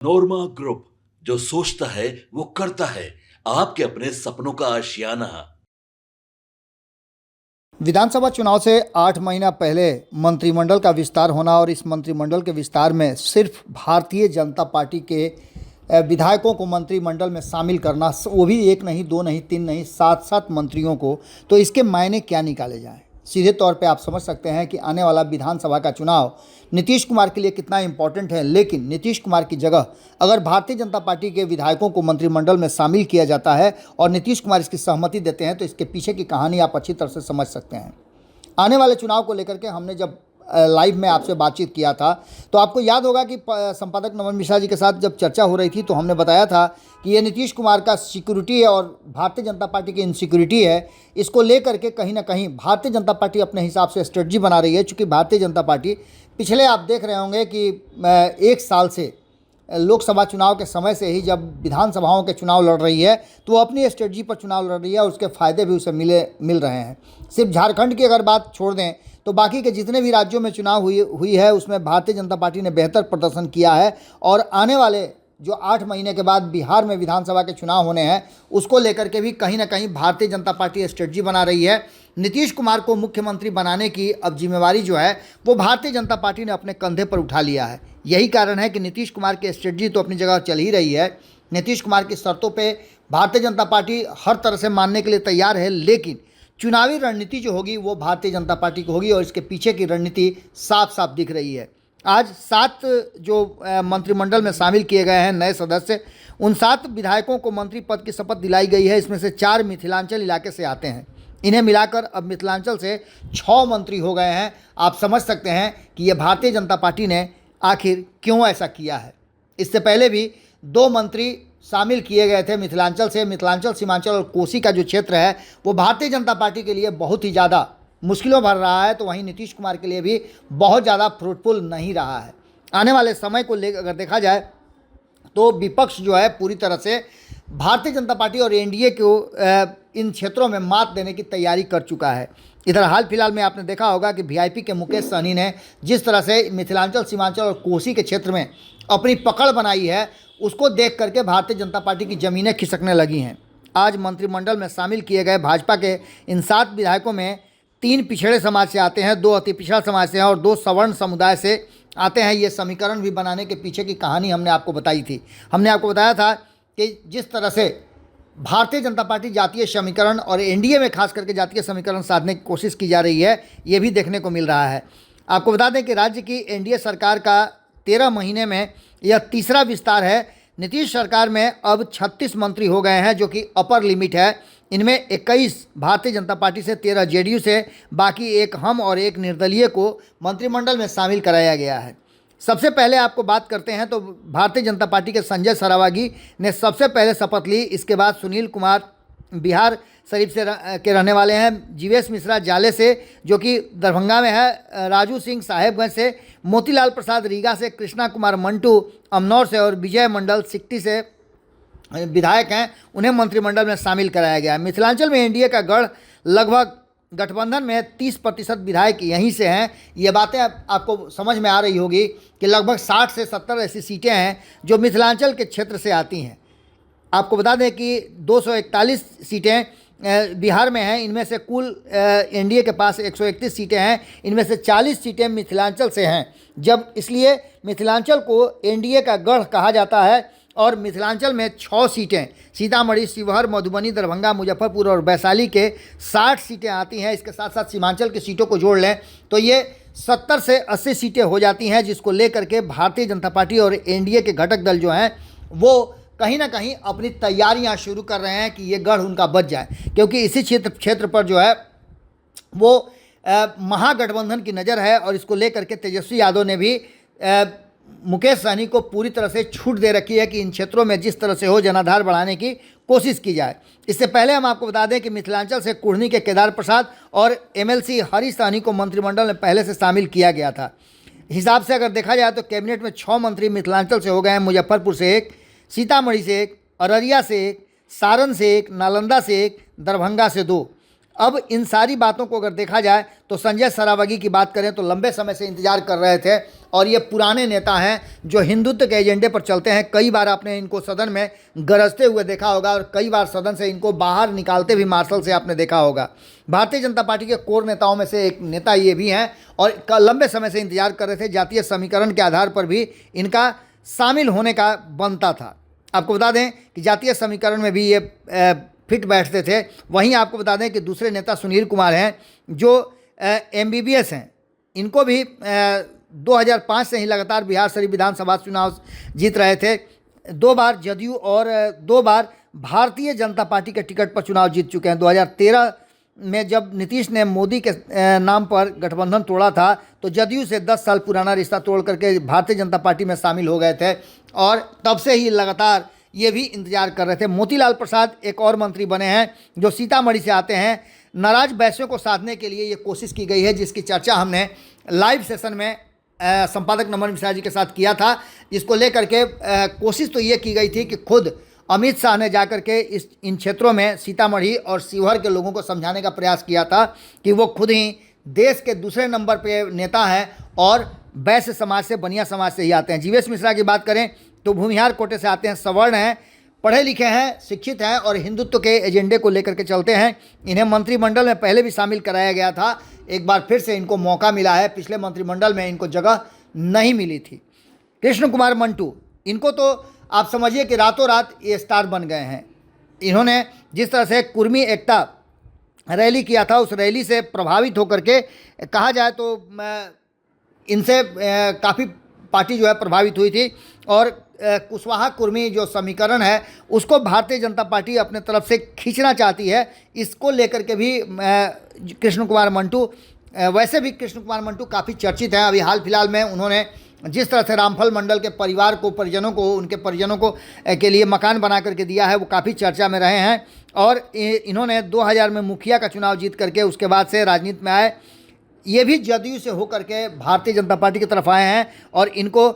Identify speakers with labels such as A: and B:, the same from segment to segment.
A: नोरमा group, जो सोचता है वो करता है। आपके अपने सपनों का आशियाना।
B: विधानसभा चुनाव से 8 महीना पहले मंत्रिमंडल का विस्तार होना और इस मंत्रिमंडल के विस्तार में सिर्फ भारतीय जनता पार्टी के विधायकों को मंत्रिमंडल में शामिल करना, वो भी एक नहीं, दो नहीं, तीन नहीं, 7-7 मंत्रियों को, तो इसके मायने क्या निकाले जाएं। सीधे तौर पे आप समझ सकते हैं कि आने वाला विधानसभा का चुनाव नीतीश कुमार के लिए कितना इम्पोर्टेंट है। लेकिन नीतीश कुमार की जगह अगर भारतीय जनता पार्टी के विधायकों को मंत्रिमंडल में शामिल किया जाता है और नीतीश कुमार इसकी सहमति देते हैं, तो इसके पीछे की कहानी आप अच्छी तरह से समझ सकते हैं। आने वाले चुनाव को लेकर के हमने जब लाइव में आपसे बातचीत किया था, तो आपको याद होगा कि संपादक नमन मिश्रा जी के साथ जब चर्चा हो रही थी, तो हमने बताया था कि ये नीतीश कुमार का सिक्योरिटी है और भारतीय जनता पार्टी की इनसिक्योरिटी है। इसको लेकर के कहीं ना कहीं भारतीय जनता पार्टी अपने हिसाब से स्ट्रेटजी बना रही है। चूँकि भारतीय जनता पार्टी पिछले, आप देख रहे होंगे कि 1 साल से, लोकसभा चुनाव के समय से ही जब विधानसभाओं के चुनाव लड़ रही है, तो वो अपनी स्ट्रेटजी पर चुनाव लड़ रही है और उसके फ़ायदे भी उसे मिल रहे हैं। सिर्फ झारखंड की अगर बात छोड़ दें, तो बाकी के जितने भी राज्यों में चुनाव हुई है, उसमें भारतीय जनता पार्टी ने बेहतर प्रदर्शन किया है। और आने वाले जो 8 महीने के बाद बिहार में विधानसभा के चुनाव होने हैं, उसको लेकर के भी कहीं ना कहीं भारतीय जनता पार्टी स्ट्रेटजी बना रही है। नीतीश कुमार को मुख्यमंत्री बनाने की अब जिम्मेवारी जो है वो भारतीय जनता पार्टी ने अपने कंधे पर उठा लिया है। यही कारण है कि नीतीश कुमार की स्ट्रेटजी तो अपनी जगह चल ही रही है। नीतीश कुमार की शर्तों पे भारतीय जनता पार्टी हर तरह से मानने के लिए तैयार है, लेकिन चुनावी रणनीति जो होगी वो भारतीय जनता पार्टी की होगी और इसके पीछे की रणनीति साफ साफ दिख रही है। आज 7 जो मंत्रिमंडल में शामिल किए गए हैं नए सदस्य, उन 7 विधायकों को मंत्री पद की शपथ दिलाई गई है। इसमें से 4 मिथिलांचल इलाके से आते हैं। इन्हें मिलाकर अब मिथिलांचल से 6 मंत्री हो गए हैं। आप समझ सकते हैं कि ये भारतीय जनता पार्टी ने आखिर क्यों ऐसा किया है। इससे पहले भी 2 मंत्री शामिल किए गए थे मिथिलांचल से। मिथिलांचल, सीमांचल और कोसी का जो क्षेत्र है वो भारतीय जनता पार्टी के लिए बहुत ही ज़्यादा मुश्किलों भर रहा है, तो वहीं नीतीश कुमार के लिए भी बहुत ज़्यादा फ्रूटफुल नहीं रहा है। आने वाले समय को लेकर अगर देखा जाए तो विपक्ष जो है पूरी तरह से भारतीय जनता पार्टी और एनडीए को इन क्षेत्रों में मात देने की तैयारी कर चुका है। इधर हाल फिलहाल में आपने देखा होगा कि वीआईपी के मुकेश सहनी ने जिस तरह से मिथिलांचल, सीमांचल और कोसी के क्षेत्र में अपनी पकड़ बनाई है, उसको देख करके भारतीय जनता पार्टी की ज़मीनें खिसकने लगी हैं। आज मंत्रिमंडल में शामिल किए गए भाजपा के इन 7 विधायकों में 3 पिछड़े समाज से आते हैं, 2 अति पिछड़ा समाज से हैं और 2 सवर्ण समुदाय से आते हैं। ये समीकरण भी बनाने के पीछे की कहानी हमने आपको बताई थी। हमने आपको बताया था कि जिस तरह से भारतीय जनता पार्टी जातीय समीकरण और एनडीए में खास करके जातीय समीकरण साधने की कोशिश की जा रही है, ये भी देखने को मिल रहा है। आपको बता दें कि राज्य की एनडीए सरकार का 13 महीने में यह तीसरा विस्तार है। नीतीश सरकार में अब 36 मंत्री हो गए हैं, जो कि अपर लिमिट है। इनमें 21 भारतीय जनता पार्टी से, 13 जेडीयू से, बाकी 1 हम और 1 निर्दलीय को मंत्रिमंडल में शामिल कराया गया है। सबसे पहले आपको बात करते हैं तो भारतीय जनता पार्टी के संजय सरावगी ने सबसे पहले शपथ ली। इसके बाद सुनील कुमार बिहार शरीफ से के रहने वाले हैं, जीवेश मिश्रा जाले से जो कि दरभंगा में है, राजू सिंह साहेबगंज से, मोतीलाल प्रसाद रीगा से, कृष्णा कुमार मंटू अमनौर से और विजय मंडल सिकटी से विधायक हैं। उन्हें मंत्रिमंडल में शामिल कराया गया है। मिथिलांचल में एनडीए का गढ़ लगभग गठबंधन में 30% विधायक यहीं से हैं। ये बातें आपको समझ में आ रही होगी कि लगभग 60 से 70 ऐसी सीटें हैं जो मिथिलांचल के क्षेत्र से आती हैं। आपको बता दें कि 241 सीटें बिहार में हैं। इनमें से कुल एनडीए के पास 131 सीटें हैं। इनमें से 40 सीटें मिथिलांचल से हैं। जब इसलिए मिथिलांचल को एनडीए का गढ़ कहा जाता है और मिथिलांचल में 6 सीटें सीतामढ़ी, शिवहर, मधुबनी, दरभंगा, मुजफ्फरपुर और वैशाली के 60 सीटें आती हैं। इसके साथ साथ सीमांचल की सीटों को जोड़ लें तो ये 70 से 80 सीटें हो जाती हैं, जिसको लेकर के भारतीय जनता पार्टी और एनडीए के घटक दल जो हैं वो कहीं ना कहीं अपनी तैयारियां शुरू कर रहे हैं कि ये गढ़ उनका बच जाए, क्योंकि इसी क्षेत्र पर जो है वो महागठबंधन की नज़र है। और इसको लेकर के तेजस्वी यादव ने भी मुकेश सहनी को पूरी तरह से छूट दे रखी है कि इन क्षेत्रों में जिस तरह से हो जनाधार बढ़ाने की कोशिश की जाए। इससे पहले हम आपको बता दें कि मिथिलांचल से कुढ़नी के केदार प्रसाद और एमएलसी हरीश सहनी को मंत्रिमंडल में पहले से शामिल किया गया था। हिसाब से अगर देखा जाए तो कैबिनेट में 6 मंत्री मिथिलांचल से हो गए हैं। मुजफ्फरपुर से 1, सीतामढ़ी से 1, अररिया से 1, सारण से 1, नालंदा से 1, दरभंगा से 2। अब इन सारी बातों को अगर देखा जाए तो संजय सरावगी की बात करें तो लंबे समय से इंतजार कर रहे थे और ये पुराने नेता हैं जो हिंदुत्व के एजेंडे पर चलते हैं। कई बार आपने इनको सदन में गरजते हुए देखा होगा और कई बार सदन से इनको बाहर निकालते भी मार्शल से आपने देखा होगा। भारतीय जनता पार्टी के कोर नेताओं में से एक नेता ये भी हैं और लंबे समय से इंतजार कर रहे थे। जातीय समीकरण के आधार पर भी इनका शामिल होने का बनता था। आपको बता दें कि जातीय समीकरण में भी ये फिट बैठते थे। वहीं आपको बता दें कि दूसरे नेता सुनील कुमार हैं जो MBBS हैं। इनको भी 2005 से ही लगातार बिहार शरीफ विधानसभा चुनाव जीत रहे थे। 2 बार जदयू और 2 बार भारतीय जनता पार्टी के टिकट पर चुनाव जीत चुके हैं। 2013 में जब नीतीश ने मोदी के नाम पर गठबंधन तोड़ा था तो जदयू से 10 साल पुराना रिश्ता तोड़ करके भारतीय जनता पार्टी में शामिल हो गए थे और तब से ही लगातार ये भी इंतजार कर रहे थे। मोतीलाल प्रसाद एक और मंत्री बने हैं जो सीतामढ़ी से आते हैं। नाराज वैश्यों को साधने के लिए ये कोशिश की गई है, जिसकी चर्चा हमने लाइव सेशन में संपादक नमन मिश्रा जी के साथ किया था। जिसको लेकर के कोशिश तो ये की गई थी कि खुद अमित शाह ने जाकर के इन क्षेत्रों में सीतामढ़ी और शिवहर के लोगों को समझाने का प्रयास किया था कि वो खुद ही देश के दूसरे नंबर पे नेता हैं और वैश्य समाज से, बनिया समाज से ही आते हैं। जीवेश मिश्रा की बात करें तो भूमिहार कोटे से आते हैं, सवर्ण हैं, पढ़े लिखे हैं, शिक्षित हैं और हिंदुत्व के एजेंडे को लेकर के चलते हैं। इन्हें मंत्रिमंडल में पहले भी शामिल कराया गया था, एक बार फिर से इनको मौका मिला है। पिछले मंत्रिमंडल में इनको जगह नहीं मिली थी। कृष्ण कुमार मंटू, इनको तो आप समझिए कि रातों रात ये स्टार बन गए हैं। इन्होंने जिस तरह से कुर्मी एकता रैली किया था, उस रैली से प्रभावित होकर के कहा जाए तो इनसे काफ़ी पार्टी जो है प्रभावित हुई थी और कुशवाहा कुर्मी जो समीकरण है उसको भारतीय जनता पार्टी अपने तरफ से खींचना चाहती है। इसको लेकर के भी कृष्ण कुमार मंटू, वैसे भी कृष्ण कुमार मंटू काफ़ी चर्चित हैं। अभी हाल फिलहाल में उन्होंने जिस तरह से रामफल मंडल के परिवार को, परिजनों को, उनके परिजनों को के लिए मकान बना करके दिया है, वो काफ़ी चर्चा में रहे हैं। और इन्होंने 2000 में मुखिया का चुनाव जीत करके उसके बाद से राजनीति में आए। ये भी जदयू से होकर के भारतीय जनता पार्टी की तरफ आए हैं और इनको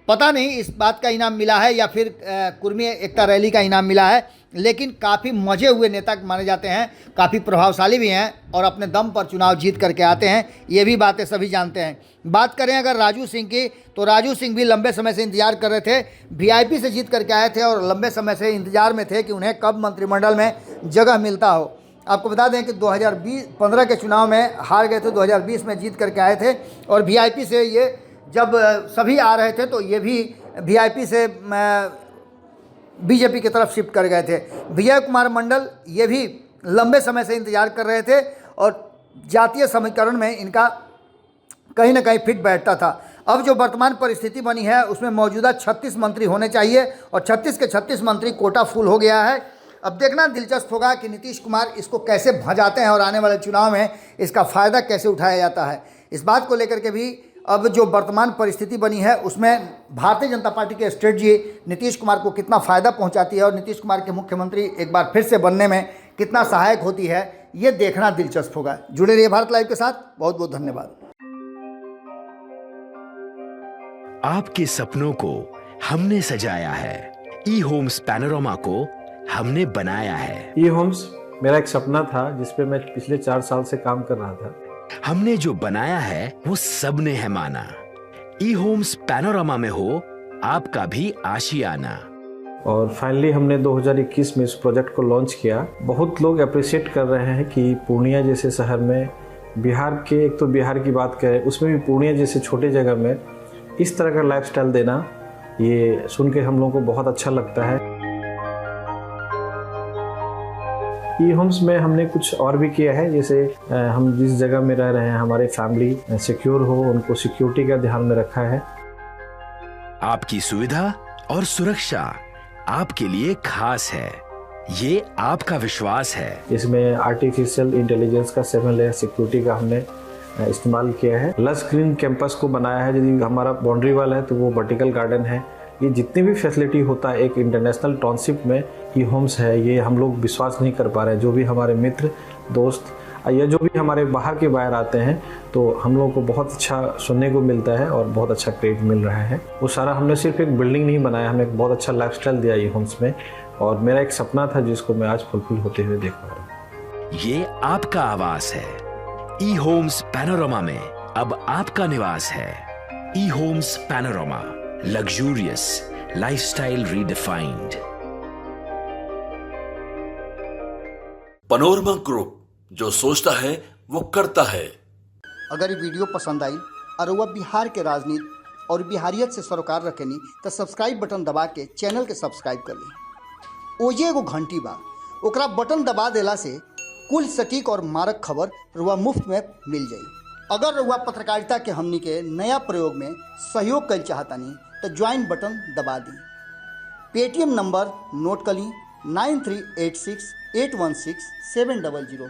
B: पता नहीं इस बात का इनाम मिला है या फिर कुर्मी एकता रैली का इनाम मिला है, लेकिन काफ़ी मजे हुए नेता माने जाते हैं, काफ़ी प्रभावशाली भी हैं और अपने दम पर चुनाव जीत करके आते हैं। ये भी बातें सभी जानते हैं। बात करें अगर राजू सिंह की, तो राजू सिंह भी लंबे समय से इंतजार कर रहे थे। VIP से जीत करके आए थे और लंबे समय से इंतजार में थे कि उन्हें कब मंत्रिमंडल में जगह मिलता हो। आपको बता दें कि 2015 के चुनाव में हार गए थे, 2020 में जीत करके आए थे और VIP से ये जब सभी आ रहे थे तो ये भी VIP से BJP की तरफ शिफ्ट कर गए थे। विजय कुमार मंडल ये भी लंबे समय से इंतजार कर रहे थे और जातीय समीकरण में इनका कहीं ना कहीं फिट बैठता था। अब जो वर्तमान परिस्थिति बनी है उसमें मौजूदा 36 मंत्री होने चाहिए और 36 के 36 मंत्री कोटा फुल हो गया है। अब देखना दिलचस्प होगा कि नीतीश कुमार इसको कैसे भजाते हैं और आने वाले चुनाव में इसका फ़ायदा कैसे उठाया जाता है। इस बात को लेकर के भी अब जो वर्तमान परिस्थिति बनी है उसमें भारतीय जनता पार्टी की स्ट्रेटजी नीतीश कुमार को कितना फ़ायदा पहुंचाती है और नीतीश कुमार के मुख्यमंत्री एक बार फिर से बनने में कितना सहायक होती है, ये देखना दिलचस्प होगा। जुड़े रहिए भारत लाइव के साथ। बहुत बहुत धन्यवाद।
C: आपके सपनों को हमने सजाया है, ई-होम्स पैनोरमा को हमने बनाया है।
D: ई-होम्स मेरा एक सपना था जिस पे मैं पिछले 4 साल से काम कर रहा था।
C: हमने जो बनाया है वो सबने है माना। ई-होम्स पैनोरमा में हो आपका भी आशियाना।
D: और फाइनली हमने 2021 में इस प्रोजेक्ट को लॉन्च किया। बहुत लोग अप्रिशिएट कर रहे हैं कि पूर्णिया जैसे शहर में, बिहार के, एक तो बिहार की बात करें उसमें भी पूर्णिया जैसे छोटे जगह में इस तरह का लाइफस्टाइल देना, ये सुन के हम लोगों को बहुत अच्छा लगता है। ई-होम्स में हमने कुछ और भी किया है, जैसे हम जिस जगह में रह रहे हैं हमारी फैमिली सिक्योर हो, उनको सिक्योरिटी का ध्यान में रखा है।
C: आपकी सुविधा और सुरक्षा आपके लिए खास है, ये आपका विश्वास है।
D: इसमें आर्टिफिशियल इंटेलिजेंस का 7 लेयर सिक्योरिटी का हमने इस्तेमाल किया है। लस ग्रीन कैंपस को बनाया है। यदि हमारा बाउंड्री वाल है तो वो वर्टिकल गार्डन है। ये जितनी भी फैसिलिटी होता है एक इंटरनेशनल टाउनशिप में, ई-होम्स है, ये हम लोग विश्वास नहीं कर पा रहे हैं। जो भी हमारे मित्र, दोस्त या जो भी हमारे बाहर के बाहर आते हैं तो हम लोगों को बहुत अच्छा सुनने को मिलता है और बहुत अच्छा क्रेडिट मिल रहा है। वो सारा हमने सिर्फ एक बिल्डिंग नहीं बनाया, हमें एक बहुत अच्छा लाइफस्टाइल दिया ई-होम्स में और मेरा एक सपना था जिसको मैं आज फुलफिल होते हुए देख पा रहा हूँ।
C: ये आपका आवास है। ई होम्स पैनोरमा में अब आपका निवास है। E homes Panorama, luxurious lifestyle redefined.
A: Panorama group, जो सोचता है वो करता है।
B: अगर ये वीडियो पसंद आई और वह बिहार के राजनीति और बिहारियत से सरोकार रखेनी तो सब्सक्राइब बटन दबा के चैनल के सब्सक्राइब कर ली। ओजे एगो घंटी बा, ओकरा बटन दबा देला से कुल सटीक और मारक खबर रुआ मुफ्त में मिल जाई। अगर रुआ पत्रकारिता के हमनी के नया प्रयोग में सहयोग कर चाहतानी तो ज्वाइन बटन दबा दी। पेटीएम नंबर नोट कर ली 9386816700।